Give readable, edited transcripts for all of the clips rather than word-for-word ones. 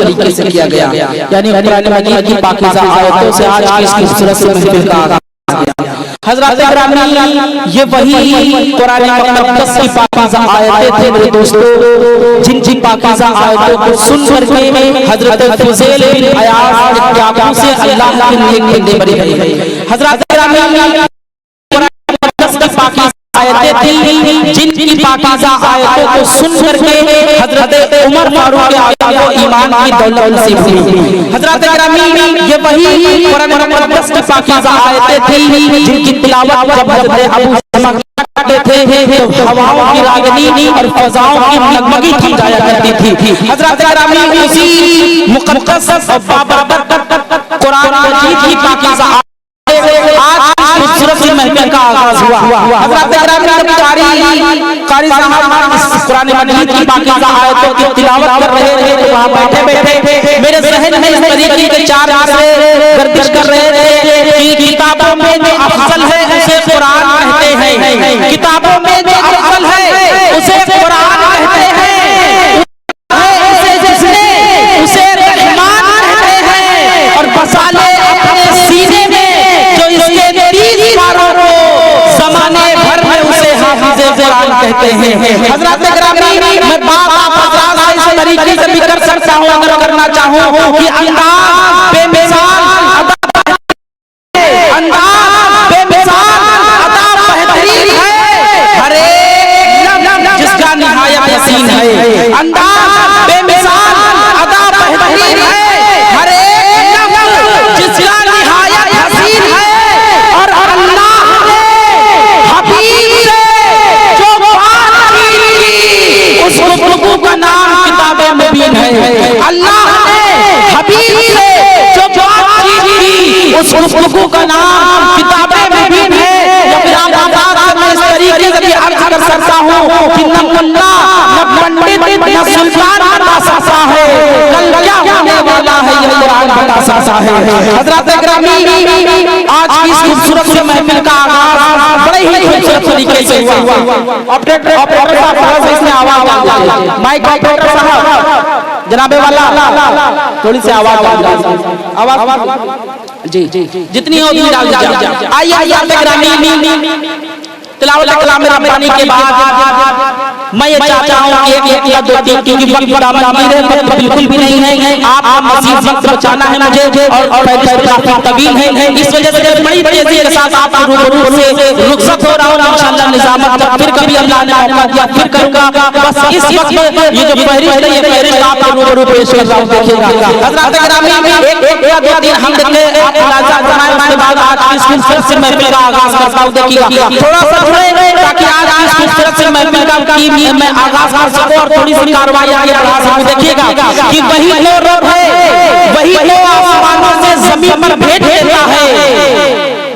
तरीके से किया गया। यानी कुरान मजीद की पाकीज़ा आयतों से आज की इस खूबसूरत सी महफिल का आगाज़ किया। हज़रात ग्रामी, ये वही कुरान मुक़द्दस की पाकीज़ा आयतें थे मेरे दोस्तों, जिन पाकीज़ा आयतों को सुन करके हज़रत फ़ुज़ैल बिन अयाज़ इत्यादि से अल्लाह के नेक बंदे बने। हज़रात ग्रामी, आयतें थी जिनकी पाकीज़ा आयतों को सुन करके हज़रत उमर फारूक आज़म को ईमान की दौलत नसीब हुई। हज़रत ग्रामी, ये वही कुरान मुक़द्दस की पाकीज़ा आयतें थी जिनकी तिलावत जब हज़रत अबू समा करते थे तो हवाओं की रागनी और फ़ज़ाओं की नगमगी की जाया करती थी। हज़रत ग्रामी, उसी मुक़द्दस और बाबरकत कुरान मजीद की पाकीज़ा आज खूबसूरत सी महफिल का आगाज हुआ। हज़रत कारी साहब कुरान मजीद की पाकीज़ा आयतों की तिलावत कर रहे थे तो वहाँ बैठे मेरे ज़हन में इस तरीके के चार से गर्दिश कर रहे थे कि किताबों में जो अफजल है उसे कुरान कहते हैं, किताबों में जो अफजल है उसे कुरान कहते हैं, उसे रहमान कहते हैं, और बसाले अपने सीने में जो इसके 30 पारों को ज़माने भर में उसे हाफिज़े कुरान कहते हैं। हज़रत ग्रामी, मैं बात इस तरीके से भी कर सकता हूँ अगर करना चाहूँ कि अंदाज़ बेमिसाल अदा बेहतरीन है, हर एक जिसका निहायत हसीन है। अंदाज़ बेमिसाल अदा बेहतरीन है, हर एक जिसका निहायत हसीन है, और अल्लाह ने हबीब से जो बात की उस गुफ्तगू का नाम किताबे मुबीन है। अल्लाह ने हबीब से जो बात की उस गुफ्तगू का नाम किताबे मुबीन है। या फिर आप मैं इस तरीके से भी अर्ज कर सकता हूँ कि न मुल्ला न पंडित न सुल्तान बता सकता है कल क्या होने वाला है ये कुरान बता सकता है। हज़रत ग्रामी, आज की इस खूबसूरत से महफिल का आगाज़ बड़े ही खूबसूरत तरीके से हुआ। ऑपरेटर साहब इसमें आवाज़ माइक ऑपरेटर साहब जनाबे वाला थोड़ी सी आवाज़ जी जितनी हो उतनी डाल दीजिए। आइए तिलावत कलाम रब्बानी के बाद मैं ये चाहता हूँ कि एक या दो तीन, क्योंकि वक्त दामन है, वक्त बिल्कुल भी नहीं है, आप मज़ीद वक्त बचाना है मुझे और काफी तवील है, इस वजह से बड़ी बड़ी के साथ आप रूबरू से रुखसत हो रहा हूँ इंशाअल्लाह निज़ामत फिर कभी अल्लाह ने मौका दिया फिर करूँगा। बस इस वक्त ये जो फहरिस्त है ये फहरिस्त आप रूबरू पेश कर रहा हूँ, देखिएगा। हज़रत ग्रामी, एक या दो तीन हम देखें आप इलाजा बनाएं, उसके बाद आज की खूबसूरत सी महफिल का आगाज़ करता हूँ। देखिएगा थोड़ा सा ताकि आज इस खूबसूरत से महफिल का मैं आगाज कर सकूं और थोड़ी सी कार्रवाई आगे बढ़ा सकूं। देखिएगा कि वही रब है, वही आसमानों से जमीन पर भेज देता है,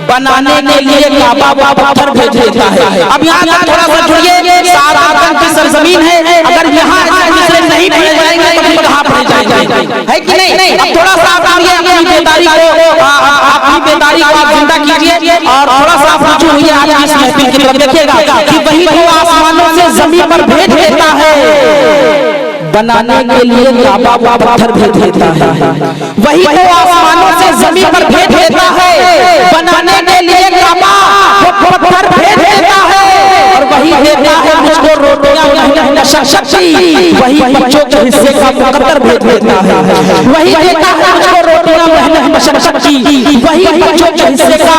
बनाने के लिए काबा पत्थर भेज देता है। अब यहाँ थोड़ा सा जुड़िए, सात आदम की सरजमीन है, अगर यहाँ नहीं पढ़े जाएंगे तो कहाँ पढ़े जाएंगे, है कि नहीं? अब थोड़ा सा आप अपनी बेदारी को आप जिंदा कीजिए और थोड़ा सा आप रुजू हुई आज इस महफिल की तरफ। देखिएगा कि वही वो आसमानों से जमीन पर भेज देता है, बनाने के लिए काबा पत्थर भेज देता है। वही वो आसमानों से जमीन पर भेज देता है, बनाने के लिए काबा पत्थर भेज देता है, और वही देता है मुझको रोटियां शक्ति, वही बच्चों के हिस्से का मुकद्दर भेज देता है। वही देता है मुझको रोटियां शक्ति, वही बच्चों के हिस्से का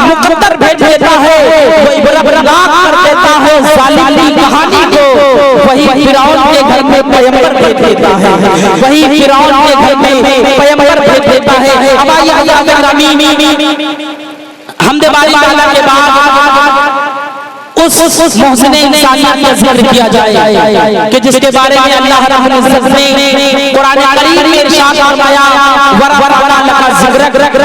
मुकद्दर भेज देता है, वही बर्बाद कर देता है जालिमी कहानी को, वही फिरौन के घर में पैगंबर भेज देता है, वही फिरौन के घर में पैगंबर भेज देता है। अब आइए हमदे बारी ताला के बाद उस मोहसिन इंसानियत का जिक्र किया जाए कि जिसके बारे में अल्लाह रब्बुल इज्जत ने कुरान करीम में इरशाद फरमाया, वरफ़अना लका ज़िक्र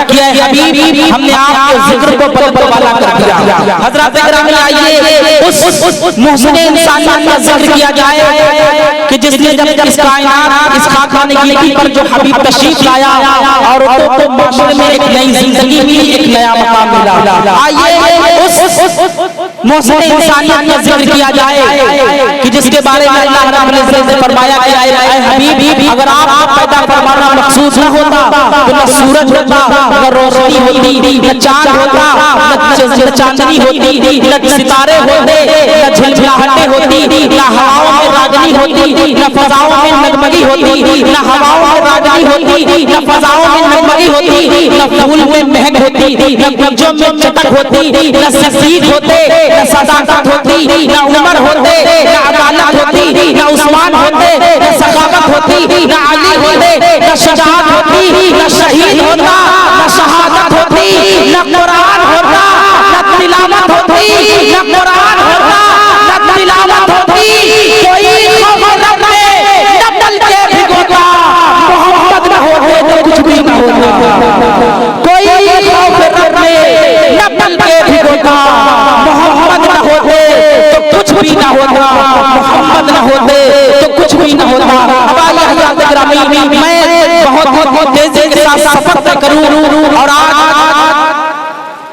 किया है हबीब, हमने आपके जिक्र को पल वाला कर दिया। हज़रत ग्रामी, आइए उस मोहसिन इंसानियत का जिक्र किया जाए कि जिसने जब इस कायनात इस खाकानगी पर जो हबीब तशरीफ लाया और तो माशरे में एक नई जिंदगी मिली, एक नया मकाम मिला। आइए उस मौसम इंसानियत का जिक्र किया जाए कि जिसके बारे में अल्लाह रब्बुल इज्जत ने फरमाया कि ऐ हबीब, अगर आप पैदा फरमाना मकसूद न होता तो न सूरज होता, न रोशनी होती, न चांद होता, न चांदनी होती, न सितारे होते, न झिलमिलाहटें होती, न हवाओं में रागनी होती, न फजाओं में नगमगी होती, न हवाओं में रागनी होती, न फजाओं में नगमगी होती, न फूल में महक होती, न बीजों में चटक होती, न ससीद होते, न सदाकत होती, न उमर होते, न अदालत होती, न उस्मान होते, न सखावत होती, न अली होते, न शजाअत होती, न शहीद होता, न शहादत होती, न कुरान होता, न तिलावत होती, न कुरान होता, न तिलावत होती। कोई खौफ रब में न डल के भिगोता, मोहब्बत न होते तो कुछ भी न होता। कोई खौफ रब में न डल के भिगोता, मोहब्बत न होते तो कुछ भी न होता, मोहब्बत न होते तो कुछ भी न होता। मैं बहुत तेजी के साथ सफर तय करूं और आज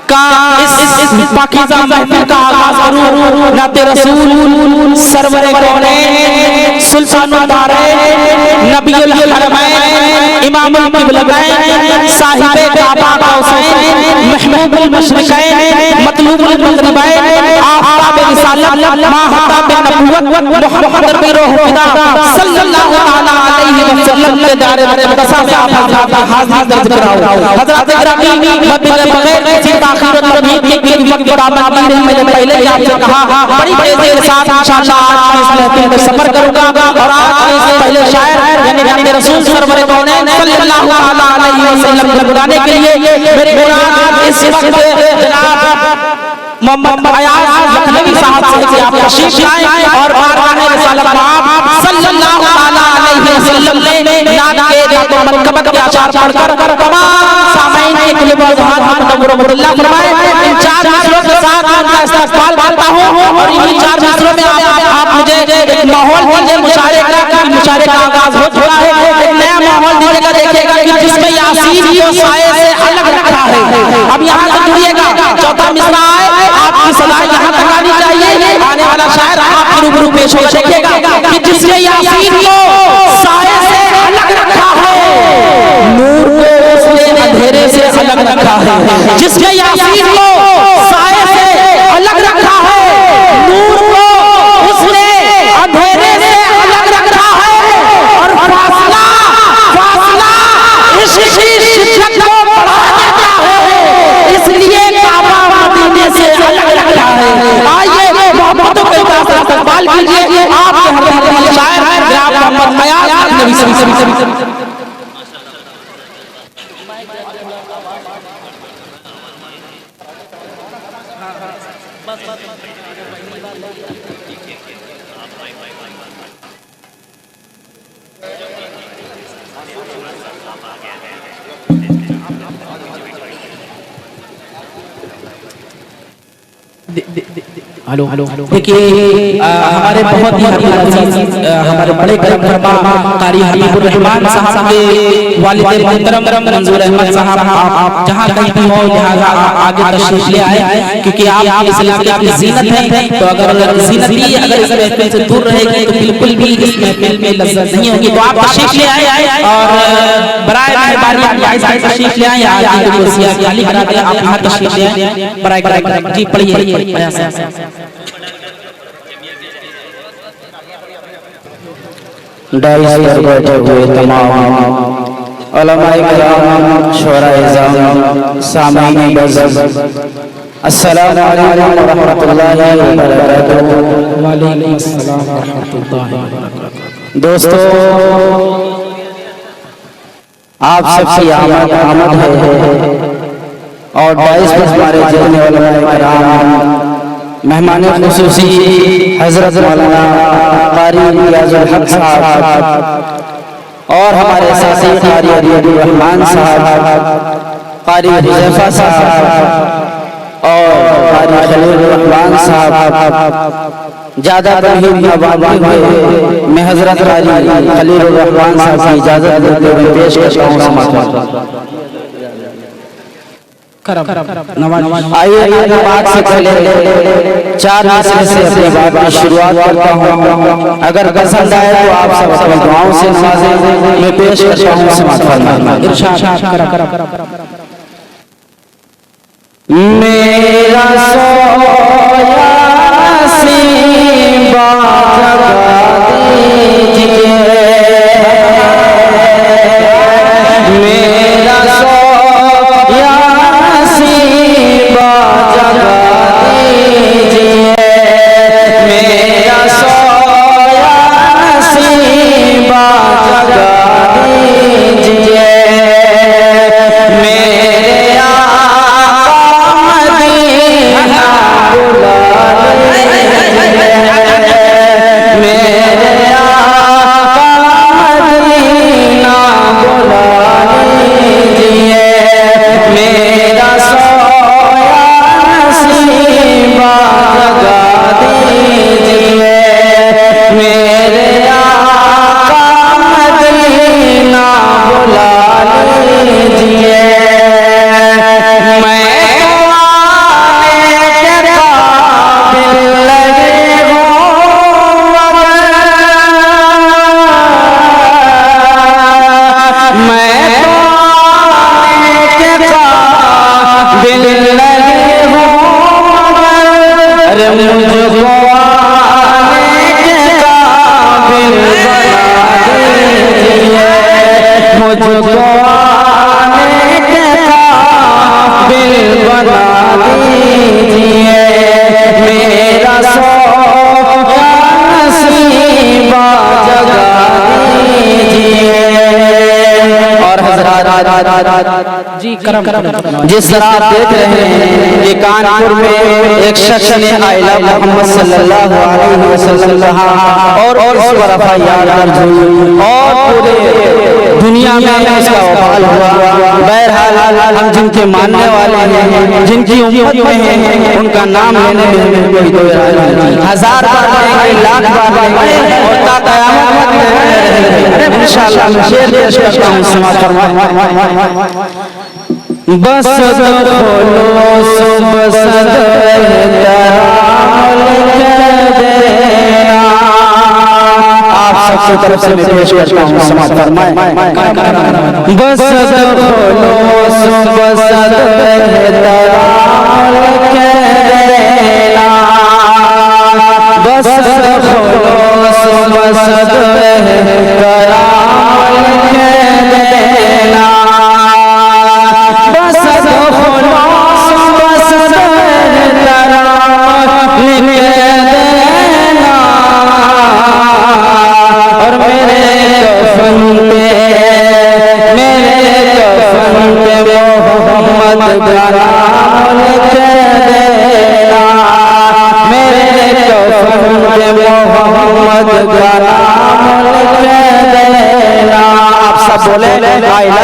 का इस पाकीज़ा महफिल का आगाज करूं नाते रसूल सरवरे कौनैन सुल्तानुल दारैन नबीउल हरमैन इमामुल क़िबलतैन साहिबे काबा कौसैन महबूबुल मशरिक़ैन मतलूबुल मग़रिबैन आफ़ताब रिसालत माहताब नबुव्वत मुहम्मद रबीरो हुदा सल्लल्लाहु तआला अलैहि वसल्लम के दारे मक़दसा में आप हज़रात हाज़िर दर्ज कराओ। हज़रात गिरामी बगैर किसी ताख़ीर और तमहीद के वक्त बराबर मैंने पहले ही आपसे कहा बड़ी तेजी के साथ इंशाअल्लाह आज इस महफिल में सफर करूंगा और आज से पहले शायर यानी मेरे रसूल सरवर कौनैन सल्लल्लाहु अलैहि वसल्लम को बुलाने के लिए मेरे कुरान इस वक्त जनाब मोहम्मद अयाज लखनवी साहब से आप तशरीफ लाएं और बारगाह रिसालत आप सल्लल्लाहु अलैहि वसल्लम ने नात के नातो मनकबत के अशार पढ़कर तमाम सामईन के लिए बहुत मुबारक फरमाएं। इन चार मिसरों के साथ आपका इस्तकबाल करता हूं और इन चार मिसरों में आप मुझे एक माहौल दीजिए मुशायरे का आगाज हो चुका है। एक नया माहौल दीजिएगा, देखिएगा कि जिसमें यासीन को साए से अलग रखा है। अब यहाँ तक जुड़िएगा, चौथा मिसरा है आपकी सदाई यहाँ तक आनी चाहिए। आने वाला शायर आपके रूबरू पेश हो, देखिएगा कि जिसने यासीन को साए से अलग रखा है, नूर को उसने अंधेरे से अलग रखा है। जिसने यासीन को साए से अलग रखा है, नूर को उसने अंधेरे से अलग रखा है। और फासला इश्क की शिद्दत को बढ़ा देता है, इसलिए काबा मदीने से अलग रखा है। आइए मोहब्बतों के साथ इस्तकबाल कीजिए आपके हमारे शायर जनाब मोहम्मद अयाज लखनवी। हेलो देखिए हमारे बहुत ही हमारे बड़े करम कारी हबीबुर रहमान साहब के वालिद मोहतरम मंजूर अहमद साहब आप जहां कहीं भी हो लिहाजा आगे तशरीफ ले आए, क्योंकि आप इस इलाके की जीनत हैं। तो अगर जीनत ही अगर इस महफिल से दूर रहेगी तो बिल्कुल भी इस महफिल में लज्जत नहीं होगी। तो आप तशरीफ ले आए और बराए मेहरबानी आप तशरीफ ले आए। आज की वसीयत खाली करा दे, आप यहां तशरीफ ले आए बराए जी पढ़िए। डाइस पर बैठे हुए तमाम उलमाए किराम, शुअराए इज़ाम, सामीन बज़ज़, अस्सलामु अलैकुम व रहमतुल्लाहि व बरकातुहू। वालेकुम अस्सलाम व रहमतुल्लाहि व बरकातुहू। दोस्तों, आप सबकी आमद है और डाइस पर हमारे जितने उलमाए किराम, मेहमान खुसूसी हजरत मौलाना कारी रियाजुल हक साहब और हमारे साथी कारी अब्दुल रहमान साहब, कारी हुज़ैफा साहब और कारी खलील रहमान साहब, ज्यादा तौहीद नवाबी में हजरत कारी खलील रहमान साहब की इजाजत लेते हुए पेश करता हूँ। आइए अपनी बात से पहले चार मसले से अपनी बात की शुरुआत करता हूँ। अगर पसंद आए तो आप सब अपनी दुआओं से नवाजें। मैं पेश करता हूँ समाअत फरमाइए। मेरा सोया सीबा जगा दीजिए, मेरा सोया सीबा जगा दीजिए, मेरा सोया सीबा जगा दीजिए, मेरे आका मदीना बुला लीजिए, मेरे आका मदीना बुला लीजिए, मेरा सोया नसीबा जगा दीजिए, मेरे आका मदीना बुला लीजिए। मैं आने के काबिल लगे हूँ मगर, मैं आने के काबिल लगे हूँ मगर, अरे मुझको आने के काबिल बना दीजिए, मुझको आने के काबिल बना दीजिए, मेरा सोया नसीबा जगा दीजिए। और हज़रात जी करम जिस तरह आप देख रहे हैं कि कानपुर में एक शख्स ने आइला मोहम्मद सल्लल्लाहु अलैहि वसल्लम कहा और इस पर एफआईआर दर्ज हुई और पूरे दुनिया में इसका वबाल हुआ। बहरहाल हम जिनके मानने वाले हैं, जिनकी उम्मत में हैं, उनका नाम लेने में कोई दो राय नहीं। हजार बार लेंगे, लाख बार लेंगे और ता क़यामत रहेंगे। इंशाअल्लाह मैं शेर पेश करता हूँ, समाअत फरमाइए। बस खोलो सुबह देना, आप सबकी तरफ से मैं पेश करता हूँ, समाअत फरमाएं। बस खोलो सुबह देना, बस खोलो सुबह देना,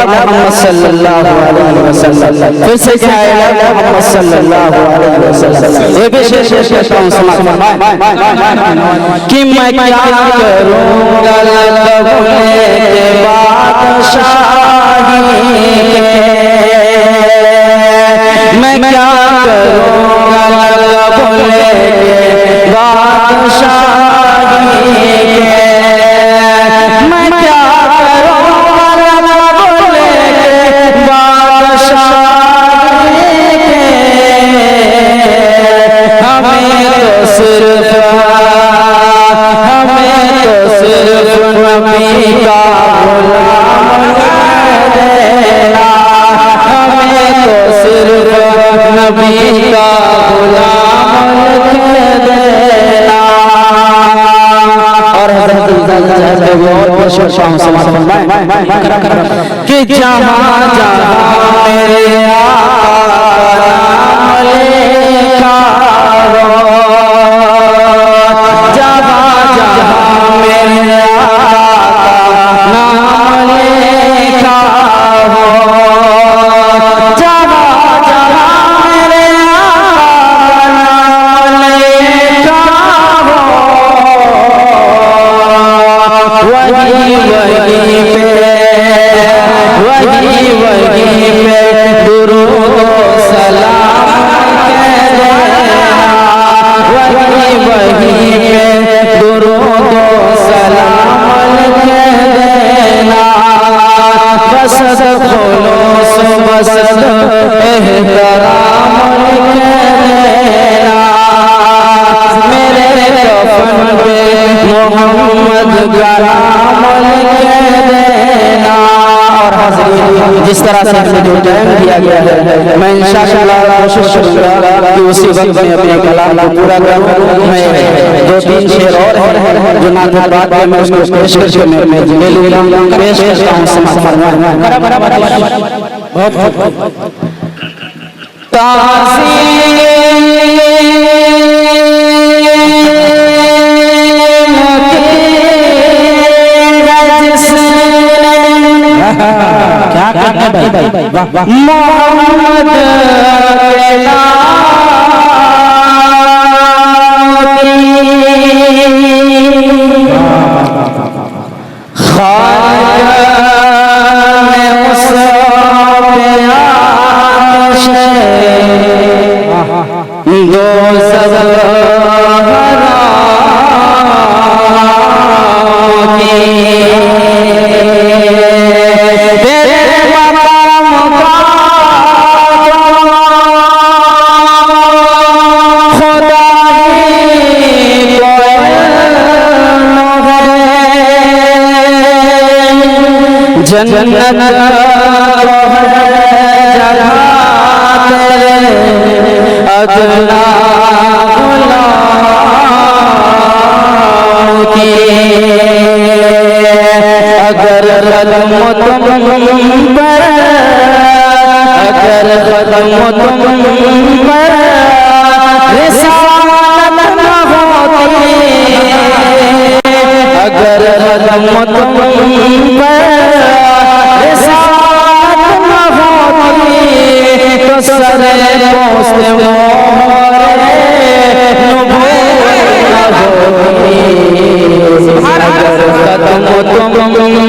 मोहम्मद सल्लल्लाहु अलैहि वसल्लम। फिर से क्या है मोहम्मद सल्लल्लाहु अलैहि वसल्लम। ये भी शेर करता हूँ, समाअत फरमाएं कि मैं क्या करूँगा लबोले के बादशाही के, मैं क्या करूँगा लबोले के बादशाही के, मैं क्या कि जहाँ जहाँ मेरे आका लिखा हो, जहाँ जहाँ मेरे आका नाम लिखा हो, जहाँ जहाँ मेरे आका नाम लिखा हो, वही वही पे दुरूद जिस तरह से हमें जो टाइम दिया गया है, मैं इंशाअल्लाह कोशिश करूंगा कि उसी वक्त में अपने कलाम को पूरा करूं। मैं 2-3 शेर और हैं जो नात बात में मैं उसको पेश करके मैं ले लूंगा, पेश करता हूं। बहुत क्या करना भाई, वाह वाह। मोहम्मद जन्नत अदना अगर कदम तुम पर, अगर कदम तुम पर रिसालत न होती, अगर कदम तुम पर रिसालत न होती तो सरे पोस्ट मोरे नबूवत न होती। अगर कदम तुम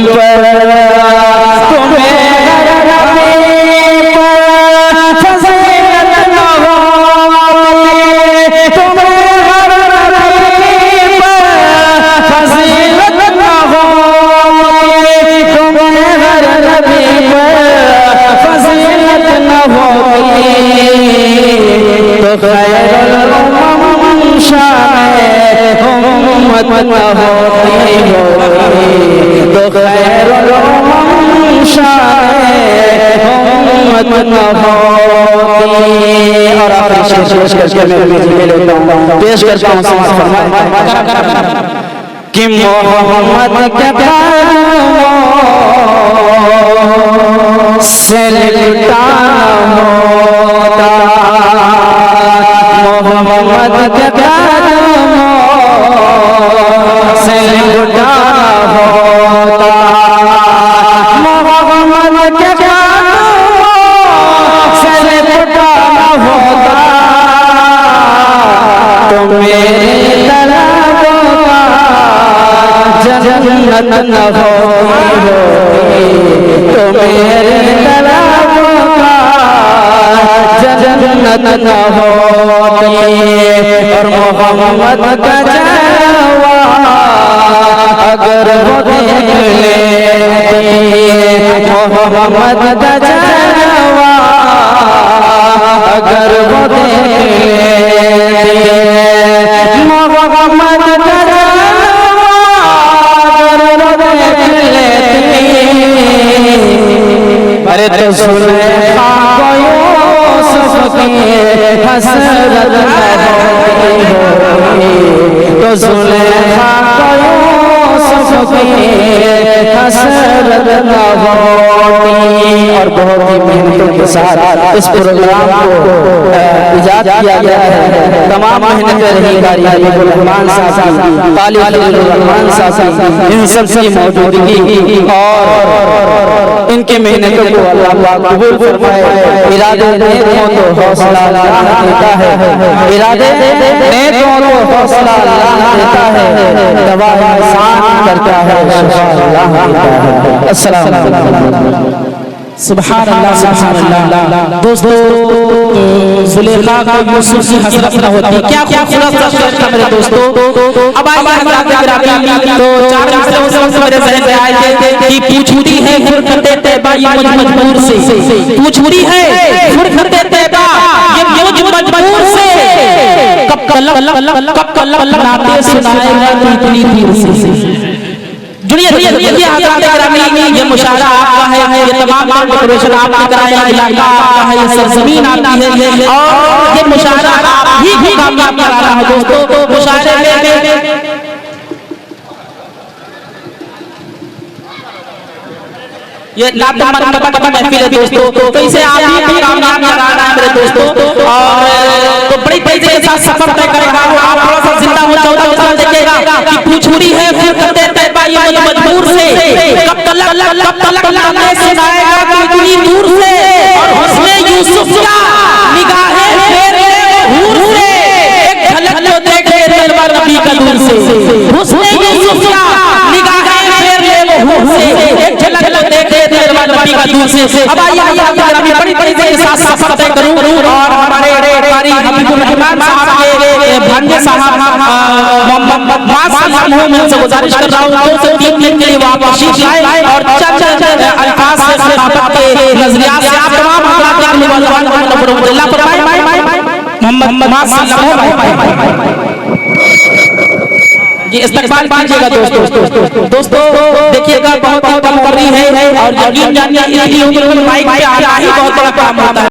पर तुम्हें उम्मत न होती तो खैरुल उम्म शान उम्मत न होती। और आखिरी शेर पेश करके मैं ले लेता हूं, पेश करता हूं समाज फरमाए कि मोहम्मद के कदमों से लिपटा होता, मोहम्मद के कदमों से लिपटा होता, मोहम्मद के कदमों से लिपटा होता तो मेरे तलबों का जन्नत न होती, तो मेरे तलबों का जन्नत न होती। और मोहम्मद का जलवा अगर वो देख लेती, मोहम्मद का जलवा अगर वो देख लेती, मोहम्मद का जलवा अगर वो देख लेती, अरे तो सुलेखा को यूसुफ की हसरत न होती, तो सुलेखा को यूसुफ की हसरत न होती। और बहुत ही मेहनतों के साथ इस प्रोग्राम को इजाद किया गया है। तमाम मेहनतें रही रहमान साहब, तालिब रहमान साहब, इन सब की मौजूदगी और इनके मेहनतों को अल्लाह पाक कबूल फरमाए। इरादे नेक हो तो हौसला अल्लाह देता है, इरादे नेक हो तो हौसला अल्लाह देता है, दवा इंसान करता है शिफा अल्लाह देता है। अस्सलाम वालेकुम। सुभान अल्लाह, सुभान अल्लाह। दोस्तों, सुलेखा को यूसुफ की हसरत न होती, क्या खूबसूरत शेर था मेरे दोस्तों। अब आइए हम आगे तो चार मिसरे मेरे जहन में आए थे कि पूछती है फुरकते तैबा ये मुझ मजबूर से, पूछती है फुरकते तैबा ये मुझ मजबूर से, कब कलम नाते सुनाएगा इतनी देर से। जुड़िए ये हज़रात गिरामी, ये मुशायरा आपका है, ये तमाम डेकोरेशन आपने कराया, इलाका आपका है, ये सरजमीन आपकी है और ये मुशायरा आप ही कामयाब करा रहा है दोस्तों। मुशायरे में ये लामरतबा महफिल है दोस्तों, तो इसे आप ही कामयाब करा रहा है मेरे दोस्तों। और तो बड़ी तेजी के साथ सफर तय करेगा, आप थोड़ा सा जिंदा हो जाओ, देखिएगा कि पूछूरी है फिर करते तैबा ये मजबूर से, कब तलक नामे सुनाएगा कोई दूर से, और हुस्ने यूसुफ का निगाहें फेर ले हूर से, एक झलक जो देखे तलवा नबी का दूर से, हुस्ने यूसुफ का निगाहें फेर ले हूर से, एक झलक जो देखे तलवा नबी का दूर से। अब आइए मैं बड़ी तेजी के साथ सफर तय करूं और हमारे कारी हबीबुर रहमान साहब के भांजे साहब मोहम्मद मास से गुजारिश कर रहा हूं 2 से 3 दिन के लिए वहां तशरीफ लाए और चंद अल्फाज से खिताबत के नजरियात से आप तमाम हज़रात के नौजवान को अल्लाह फरमाए मोहम्मद मास जी इस्तकबाल कीजिएगा दोस्तों देखिएगा बहुत कम कर रही है और यकीन जानिए इसलिए माइक पे आना ही बहुत बड़ा काम होता है।